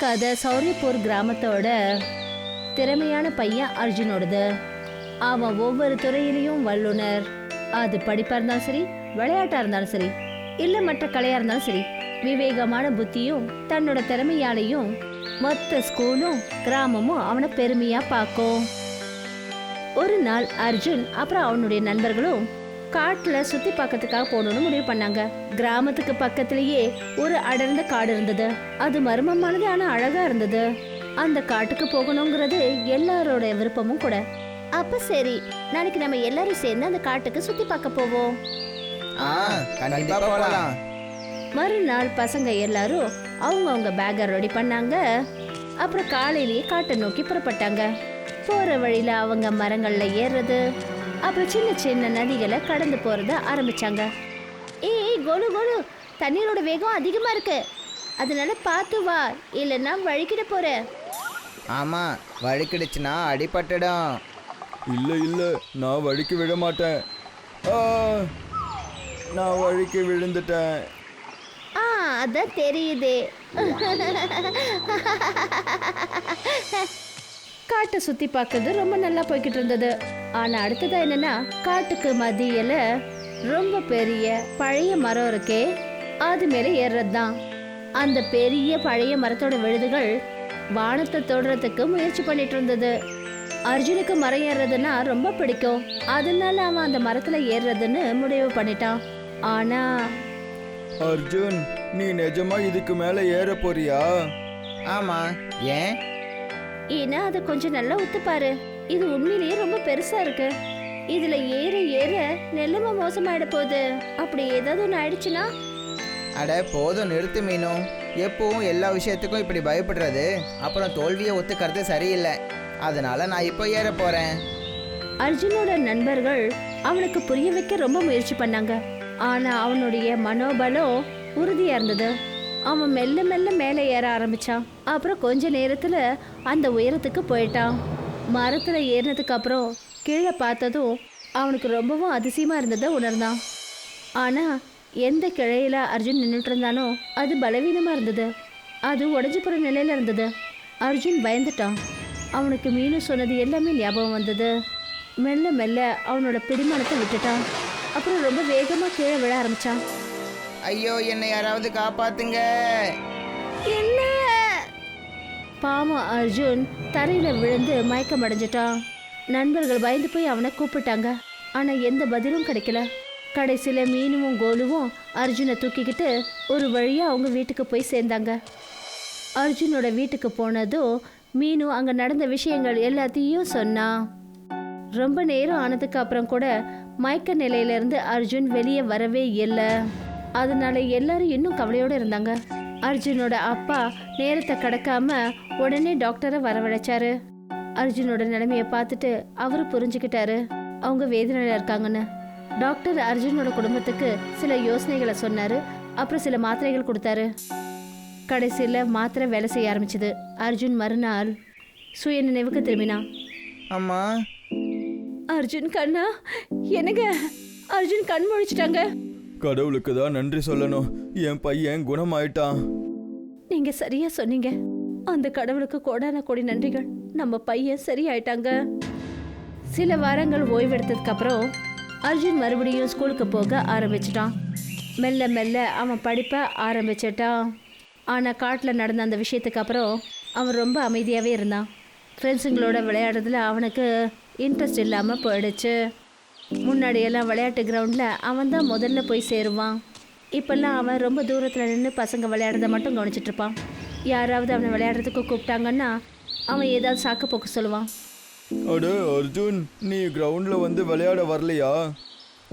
கதை சௌரியப்பூர் கிராமத்தோட திறமையான பையன் அர்ஜுனோடது. அவன் ஒவ்வொரு துறையிலையும் வல்லுனர். அது படிப்பா இருந்தாலும் சரி, விளையாட்டா இருந்தாலும் சரி, இல்ல மற்ற கலையா இருந்தாலும் சரி, விவேகமான புத்தியும் தன்னோட திறமையாலையும் மொத்த ஸ்கூலும் கிராமமும் அவனை பெருமையா பார்க்கும். ஒரு நாள் அர்ஜுன் அப்புறம் அவனுடைய நண்பர்களும் காட்டுல சுத்தி பார்க்கறதுக்காக போகணும்னு முடிவு பண்ணாங்க. கிராமத்துக்கு பக்கத்திலேயே ஒரு அடர்ந்த காடு இருந்தது. அது மர்மமானது, ஆனா அழகா இருந்தது. அந்த காட்டுக்கு போகணுங்கிறது எல்லாரோட விருப்பமும் கூட. அப்ப சரி, நாளைக்கு நம்ம எல்லாரும் சேர்ந்து அந்த காட்டுக்கு சுத்தி பார்க்க போவோம். மறுநாள் பசங்க எல்லாரும் அவங்க பேக்கை ரெடி பண்ணாங்க. அப்புறம் காலையிலேயே காட்டை நோக்கி புறப்பட்டாங்க. போற வழியில அவங்க மரங்கள்ல ஏறுறது, அப்புறம் சின்ன சின்ன நதிகளை கடந்து போறத ஆரம்பிச்சாங்க. ஏய் கோலு கோலு, தண்ணீரோட வேகம் அதிகமா இருக்கு, அதனால பார்த்து வா, இல்லைன்னா வழுக்கிட போற. ஆமா, வழுக்கிடுச்சுன்னா அடிபட்டுடும். இல்லை நான் வழுக்கி விட மாட்டேன். நான் வழுக்கி விழுந்துட்டேன். அதான் தெரியுதே. காட்டை சுத்தி பார்க்கறது ரொம்ப நல்லா போய்கிட்டு இருந்தது. ஆனா அடுத்ததா என்னன்னா, காட்டுக்கு மத்தியில ரொம்ப பெரிய பழைய மரம் இருக்கே, அது மேல ஏறுறதுதான். அந்த பெரிய பழைய மரத்தோட விழுதுகள் வானத்தை தொடுறதுக்கு முயற்சி பண்ணிட்டு இருந்தது. அர்ஜுனுக்கு மரம் ஏறுறதுன்னா ரொம்ப பிடிக்கும். அதனால அவன் அந்த மரத்துல ஏறுறதுன்னு முடிவு பண்ணிட்டான். ஆனா அர்ஜுன், நீ நிஜமா இதுக்கு மேல ஏற போறியா? ஆமா, ஏன்? ஏன்னா அதை கொஞ்சம் நல்லா உத்து பாரு. இது உண்மையிலேயே ரொம்ப பெருசா இருக்கு. இதுல ஏற ஏற நெல்லமா மோசமாயிட போகுது. அப்படி ஏதாவது ஒன்று ஆயிடுச்சுன்னா? அட போதும், நிறுத்து மீனும். எப்பவும் எல்லா விஷயத்துக்கும் இப்படி பயப்படுறது, அப்புறம் தோல்வியை ஒத்துக்கிறது சரியில்லை. அதனால நான் இப்போ ஏற போறேன். அர்ஜுனோட நண்பர்கள் அவனுக்கு புரிய வைக்க ரொம்ப முயற்சி பண்ணாங்க. ஆனா அவனுடைய மனோபலம் உறுதியா இருந்தது. அவன் மெல்ல மெல்ல மேலே ஏற ஆரம்பிச்சான். அப்புறம் கொஞ்ச நேரத்துல அந்த உயரத்துக்கு போயிட்டான். மரத்துல ஏறினதுக்கு அப்புறம் கீழே பார்த்ததும் அவனுக்கு ரொம்பவும் அதிசயமா இருந்ததை உணர்ந்தான். ஆனா எந்த கிளையில அர்ஜுன் நின்றுட்டு இருந்தானோ அது பலவீனமா இருந்தது. அது உடஞ்சி போற நிலையில இருந்தது. அர்ஜுன் பயந்துட்டான். அவனுக்கு மீனு சொன்னது எல்லாமே ஞாபகம் வந்தது. மெல்ல மெல்ல அவனோட பிடிமானத்தை விட்டுட்டான். அப்புறம் ரொம்ப வேகமா கீழே விழ ஆரம்பிச்சான். ஐயோ, என்னை யாராவது காப்பாத்துங்க. என்ன? பாவம் அர்ஜுன் தரையில விழுந்து மயக்கம் அடைஞ்சிட்டான். நண்பர்கள் பயந்து போய் அவனை கூப்பிட்டாங்க. ஆனா எந்த பதிலும் கிடைக்கல. கடைசியில மீனுவும் கோலுவும் அர்ஜுனை தூக்கிக்கிட்டு ஒரு வழியா அவங்க வீட்டுக்கு போய் சேர்ந்தாங்க. அர்ஜுனோட வீட்டுக்கு போனதும் மீனு அங்க நடந்த விஷயங்கள் எல்லாத்தையும் சொன்னான். ரொம்ப நேரம் ஆனதுக்கு அப்புறம் கூட மயக்க நிலையில இருந்து அர்ஜுன் வெளியே வரவே இல்லை. அதனால எல்லாரும் இன்னும் கவலையோடு இருந்தாங்க. அர்ஜுனோட அப்பா நேரத்தை கடக்காம உடனே டாக்டரை வரவழைச்சாரு. அர்ஜுனோட நிலைமையை பார்த்துட்டு அவரு புரிஞ்சுக்கிட்டாரு அவங்க வேதனையில இருக்காங்கன்னு. டாக்டர் அர்ஜுனோட குடும்பத்துக்கு சில யோசனைகளை சொன்னாரு. அப்புறம் சில மாத்திரைகள் கொடுத்தாரு. கடைசியில் மாத்திரை வேலை செய்ய ஆரம்பிச்சது. அர்ஜுன் மறுநாள் சுய நினைவுக்கு திரும்பினான். அம்மா, அர்ஜுன் கண்ணா, என்னங்க அர்ஜுன் கண் முழிச்சிட்டாங்க. கடவுளுக்கு தான் நன்றி சொல்லணும், என் பையன் குணமாயிட்டான். நீங்க சரியா சொன்னீங்க. அந்த கடவுளுக்கு கோடான கோடி நன்றிகள். நம்ம பையன் சரியாயிட்டாங்க. சில வாரங்கள் ஓய்வெடுத்ததுக்கு அப்புறம் அர்ஜுன் மறுபடியும் ஸ்கூலுக்கு போக ஆரம்பிச்சிட்டான். மெல்ல மெல்ல அவன் படிப்பை ஆரம்பிச்சிட்டான். ஆனால் காட்டில் நடந்த அந்த விஷயத்துக்கு அப்புறம் அவன் ரொம்ப அமைதியாகவே இருந்தான். ஃப்ரெண்ட்ஸுங்களோட விளையாடுறதுல அவனுக்கு இன்ட்ரெஸ்ட் இல்லாமல் போயிடுச்சு. முன்னாடியெல்லாம் விளையாட்டு கிரவுண்டில் அவன் தான் முதல்ல போய் சேருவான். இப்போல்லாம் அவன் ரொம்ப தூரத்தில் நின்று பசங்க விளையாடுறத மட்டும் கவனிச்சிட்ருப்பான். யாராவது அவனை விளையாடுறதுக்கு கூப்பிட்டாங்கன்னா அவன் ஏதாவது சாக்கு போக்கு சொல்லுவான். அட அர்ஜுன், நீ கிரவுண்டில் வந்து விளையாட வரலையா?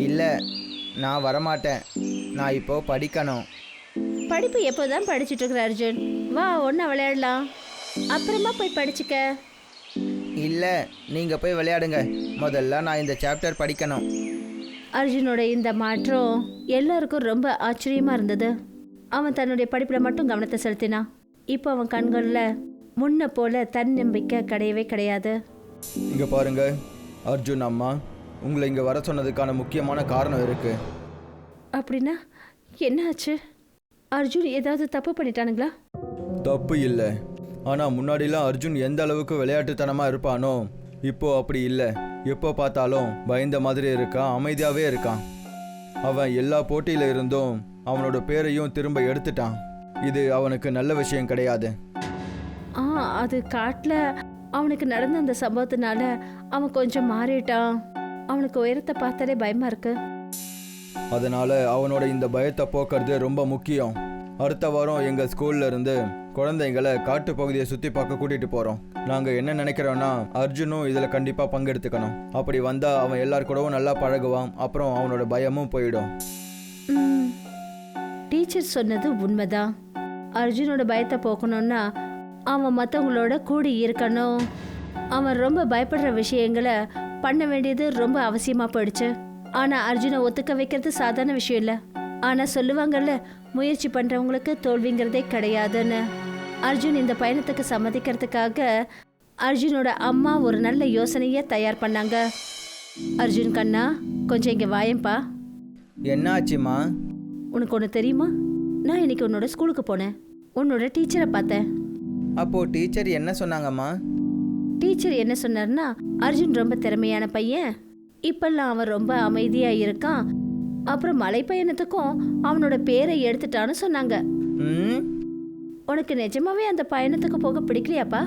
இல்லை, நான் வரமாட்டேன். நான் இப்போ படிக்கணும். படிப்பு எப்போதான் படிச்சுட்டு இருக்கிற அர்ஜுன்? வா, ஒன்றா விளையாடலாம். அப்புறமா போய் படிச்சுக்க. இல்லை, நீங்கள் போய் விளையாடுங்க. முதல்ல நான் இந்த சாப்டர் படிக்கணும். அர்ஜுனோட இந்த மாற்றம் எல்லாருக்கும் ரொம்ப ஆச்சரியமாக இருந்தது. அவன் தன்னுடைய படிப்பில் மட்டும் கவனத்தை செலுத்தினான். இப்போ அவன் கண்களில் முன்ன போல தன்னம்பிக்கை கிடையவே கிடையாது. இங்கே பாருங்க அர்ஜுன் அம்மா, உங்களை இங்கே வர சொன்னதுக்கான முக்கியமான காரணம் இருக்கு. அப்படின்னா என்ன ஆச்சு? அர்ஜுன் ஏதாவது தப்பு பண்ணிட்டானுங்களா? தப்பு இல்லை, ஆனால் முன்னாடிலாம் அர்ஜுன் எந்த அளவுக்கு விளையாட்டுத்தனமாக இருப்பானோ இப்போ அப்படி இல்லை. எப்போ பார்த்தாலும் பயந்த மாதிரி இருக்கான், அமைதியாகவே இருக்கான். அவன் எல்லா போட்டியில இருந்தும் அவனோட பேரையும் திரும்ப எடுத்துட்டான். இது அவனுக்கு நல்ல விஷயம் கிடையாது. அது காட்டுல அவனுக்கு நடந்த அந்த சம்பவத்தினால அவன் கொஞ்சம் மாறிட்டான். அவனுக்கு உயரத்தை பார்த்தாலே பயமா இருக்கு. அதனால அவனோட இந்த பயத்தை போக்குறது ரொம்ப முக்கியம். அடுத்த வாரம் எங்கள் ஸ்கூல்ல இருந்து குழந்தைங்களை காட்டு பகுதியை சுற்றி பார்க்க கூட்டிகிட்டு போகிறோம். நாங்கள் என்ன நினைக்கிறோன்னா அர்ஜுனும் இதில் கண்டிப்பாக பங்கெடுத்துக்கணும். அப்படி வந்தால் அவன் எல்லார் கூடவும் நல்லா பழகுவான். அப்புறம் அவனோட பயமும் போயிடும். டீச்சர் சொன்னது உண்மைதான். அர்ஜுனோட பயத்தை போக்கணும்னா அவன் மற்றவங்களோட கூடி இருக்கணும். அவன் ரொம்ப பயப்படுற விஷயங்களை பண்ண வேண்டியது ரொம்ப அவசியமாக போயிடுச்சு. ஆனால் அர்ஜுனை ஒத்துக்க வைக்கிறது சாதாரண விஷயம் இல்லை. ஆனால் சொல்லுவாங்கல்ல, முயற்சி பண்ணுறவங்களுக்கு தோல்விங்கிறதே கிடையாதுன்னு. அர்ஜுன் இந்த பயணத்துக்கு சம்மதிக்கிறதுக்காக அர்ஜுனோட அம்மா ஒரு நல்ல யோசனையை தயார் பண்ணாங்க. அர்ஜுன் கண்ணா, கொஞ்சம் இங்கே வாயேன்பா. என்ன ஆச்சுமா? உனக்கு ஒன்று தெரியுமா? நான் இன்னைக்கு உன்னோட ஸ்கூலுக்கு போனேன். உன்னோட டீச்சரை பார்த்தேன். அப்போ டீச்சர் என்ன சொன்னாங்கம்மா? டீச்சர் என்ன சொன்னார்னா, அர்ஜுன் ரொம்ப திறமையான பையன், இப்பெல்லாம் அவன் ரொம்ப அமைதியா இருக்கான், அப்புறம் மலை பயணத்துக்கும் அவனோட பேரை எடுத்துட்டான்னு சொன்னாங்க. உனக்கு நிஜமாவே அந்த பயணத்துக்கு போக பிடிக்கலையாப்பா?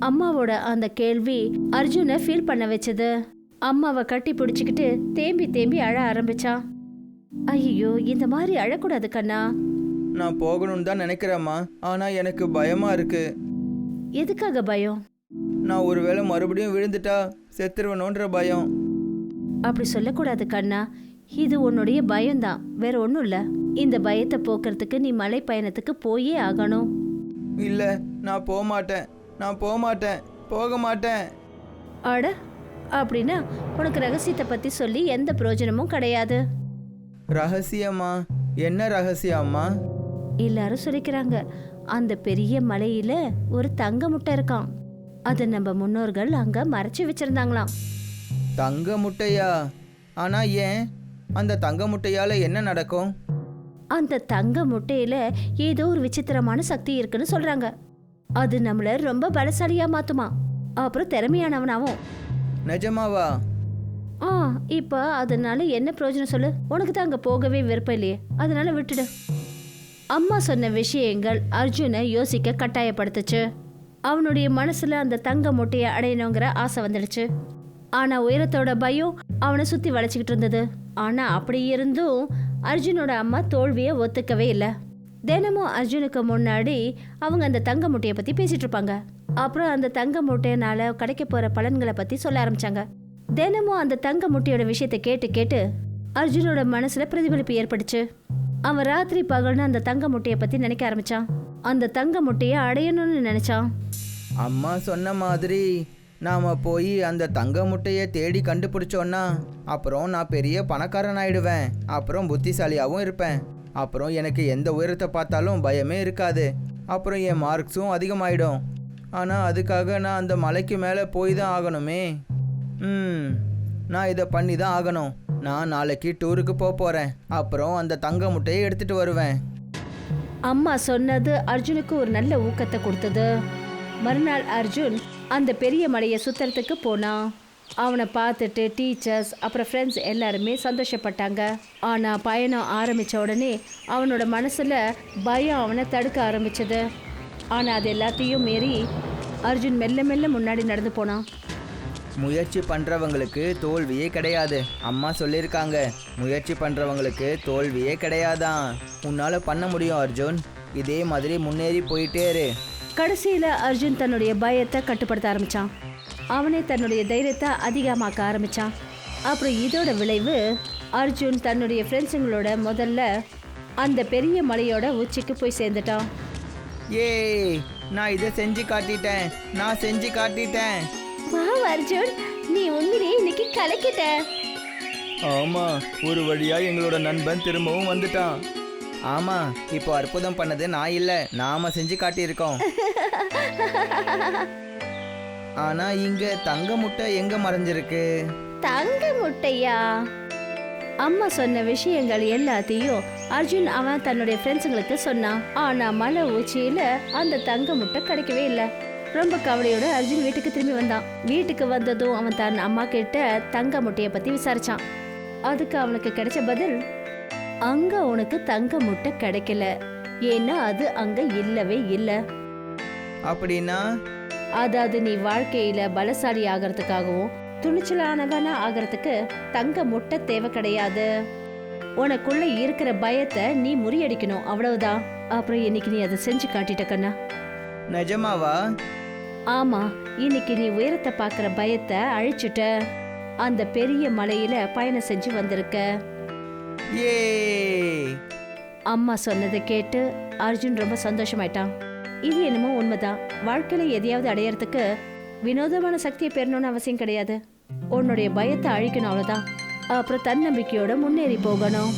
அம்மாவோட அந்த கேள்வி அர்ஜுனை ஃபீல் பண்ண வச்சது. அம்மாவை கட்டி பிடிச்சிக்கிட்டு தேம்பி தேம்பி அழ ஆரம்பிச்சான். ஐயோ, இந்த மாதிரி அழக்கூடாது கண்ணா. நான் போகணும்னு தான் நினைக்கிறேம்மா, ஆனால் எனக்கு பயமா இருக்கு. எதுக்காக பயம்? நான் ஒருவேளை மறுபடியும் விழுந்துட்டா செத்துருவனோன்ற பயம். அப்படி சொல்லக்கூடாது கண்ணா. இது உன்னுடைய பயம்தான், வேற ஒன்றும் இல்லை. இந்த பயத்தை போக்குறதுக்கு நீ மலை பயணத்துக்கு போயே ஆகணும். இல்லை, நான் போக மாட்டேன், நான் போக மாட்டேன், போக மாட்டேன். அட, அப்படின்னா உனக்கு ரகசியத்தை பற்றி சொல்லி எந்த பிரயோஜனமும் கிடையாது. ரகசியமா? என்ன ரகசியம்மா? எல்லாரும் சொல்லிக்கிறாங்க, அந்த பெரிய மலையில ஒரு தங்க முட்டை இருக்கான். அதை நம்ம முன்னோர்கள் அங்க மறைச்சு வச்சிருந்தாங்களாம். தங்க முட்டையா? ஆனா ஏன்? அந்த தங்க முட்டையால என்ன நடக்கும்? அந்த தங்க முட்டையில ஏதோ ஒரு விசித்திரமான சக்தி இருக்குன்னு சொல்றாங்க. அது நம்மள ரொம்ப பலசாலியா மாத்துமா, அப்புறம் திறமையானவனாவும். நிஜமாவா? இப்ப அதனால என்ன பிரயோஜனம் சொல்லு? உனக்கு தான் அங்க போகவே விருப்பம் இல்லையே, அதனால விட்டுடு. அம்மா சொன்ன விஷயங்கள் அர்ஜுனை யோசிக்க கட்டாயப்படுத்துச்சு. அவனுடைய மனசுல அந்த தங்க முட்டையை அடையணுங்கிற ஆசை வந்துடுச்சு. ஆனா உயரத்தோட பயம் அவனை சுத்தி வளைச்சிக்கிட்டு இருந்தது. ஆனா அப்படி இருந்தும் அர்ஜுனோட அம்மா தோல்வியை ஒத்துக்கவே இல்லை. தினமும் அர்ஜுனுக்கு முன்னாடி அவங்க அந்த தங்க முட்டையை பத்தி பேசிட்டு இருப்பாங்க. அப்புறம் அந்த தங்க முட்டையினால கிடைக்க போற பலன்களை பத்தி சொல்ல ஆரம்பிச்சாங்க. தினமும் அந்த தங்க முட்டையோட விஷயத்தை கேட்டு கேட்டு அர்ஜுனோட மனசுல பிரதிபலிப்பு ஏற்பட்டுச்சு. அவன் ராத்திரி பகல்னு அந்த தங்க முட்டையை பத்தி நினைக்க ஆரம்பிச்சான். அந்த தங்க முட்டையை அடையணும்னு நினைச்சான். அம்மா சொன்ன மாதிரி நாம போய் அந்த தங்க முட்டையை தேடி கண்டுபிடிச்சோன்னா அப்புறம் நான் பெரிய பணக்காரன் ஆயிடுவேன். அப்புறம் புத்திசாலியாகவும் இருப்பேன். அப்புறம் எனக்கு எந்த உயரத்தை பார்த்தாலும் பயமே இருக்காது. அப்புறம் என் மார்க்ஸும் அதிகமாயிடும். ஆனால் அதுக்காக நான் அந்த மலைக்கு மேலே போய் தான் ஆகணுமே. நான் இதை பண்ணி தான் ஆகணும். நான் நாளைக்கு டூருக்கு போகிறேன். அப்புறம் அந்த தங்க முட்டையை எடுத்துகிட்டு வருவேன். அம்மா சொன்னது அர்ஜுனுக்கு ஒரு நல்ல ஊக்கத்தை கொடுத்தது. மறுநாள் அர்ஜுன் அந்த பெரிய மலையை சுத்துறதுக்கு போனான். அவனை பார்த்துட்டு டீச்சர்ஸ் அப்புறம் ஃப்ரெண்ட்ஸ் எல்லாருமே சந்தோஷப்பட்டாங்க. ஆனால் பயணம் ஆரம்பித்த உடனே அவனோட மனசில் பயம் அவனை தடுக்க ஆரம்பிச்சது. ஆனால் அது எல்லாத்தையும் மீறி அர்ஜுன் மெல்ல மெல்ல முன்னாடி நடந்து போனான். முயற்சி பண்ணுறவங்களுக்கு தோல்வியே கிடையாது. அம்மா சொல்லியிருக்காங்க, முயற்சி பண்ணுறவங்களுக்கு தோல்வியே கிடையாதான். உன்னால் பண்ண முடியும் அர்ஜுன். இதே மாதிரி முன்னேறி போயிட்டே இரு. கடைசியில் அர்ஜுன் தன்னுடைய பயத்தை கட்டுப்படுத்த ஆரம்பித்தான். அவனே தன்னுடைய தைரியத்தை அதிகமாக்க ஆரம்பித்தான். அப்புறம் இதோட விளைவு அர்ஜுன் தன்னுடைய ஃப்ரெண்ட்ஸுங்களோட முதல்ல அந்த பெரிய மலையோட உச்சிக்கு போய் சேர்ந்துட்டான். ஏய், நான் இதை செஞ்சு காட்டிட்டேன், நான் செஞ்சு காட்டிட்டேன். அர்ஜுன், நீ உண்மையிலேயே இன்னைக்கு கலக்கிட்ட. ஆமாம், ஒரு வழியாக எங்களோட நண்பன் திரும்பவும் வந்துட்டான். ஆமாம், இப்போ அற்புதம் பண்ணது நான் இல்லை, நாம செஞ்சு காட்டியிருக்கோம். ஆனால் இங்கே தங்க முட்டை எங்கே மறைஞ்சிருக்கு? தங்க முட்டையா? அம்மா சொன்ன விஷயங்கள் எல்லாத்தையும் அர்ஜுன் அவன் தன்னுடைய ஃப்ரெண்ட்ஸுங்களுக்கு சொன்னான். ஆனா மலை உச்சியில அந்த தங்க முட்டை கிடைக்கவே இல்லை. ரொம்ப கவலையோட அர்ஜுன் வீட்டுக்கு திரும்பி வந்தான். வீட்டுக்கு வந்ததும் அவன் தன் அம்மா கிட்ட தங்க முட்டைய பத்தி விசாரிச்சான். அதுக்கு அவனுக்கு கிடைச்ச பதில், அங்க உனக்கு தங்க முட்டை கிடைக்கல, ஏன்னா அது அங்க இல்லவே இல்லை. அப்படின்னா அதாவது நீ வாழ்க்கையில பலசாலி ஆகிறதுக்காகவும் துணிச்சலானவனா ஆகிறதுக்கு தங்க முட்டை தேவை கிடையாது. உனக்குள்ள இருக்கிற பயத்தை நீ முறியடிக்கணும், அவ்வளவுதான். அப்புறம் இன்னைக்கு நீ அதை செஞ்சு காட்டிட்ட கண்ணா. நிஜமாவா? ஆமா, இன்னைக்கு நீ உயரத்தை பார்க்குற பயத்தை அழிச்சுட்ட. அந்த பெரிய மலையில பயணம் செஞ்சு வந்திருக்க. ஏ அம்மா சொன்னதை கேட்டு அர்ஜுன் ரொம்ப சந்தோஷமாயிட்டான். இது என்னமோ உண்மைதான். வாழ்க்கையில எதையாவது அடையறதுக்கு வினோதமான சக்தியை பெறணும்னு அவசியம் கிடையாது. உன்னுடைய பயத்தை அழிக்கணும், அவ்வளவுதான். அப்புறம் தன்னம்பிக்கையோட முன்னேறி போகணும்.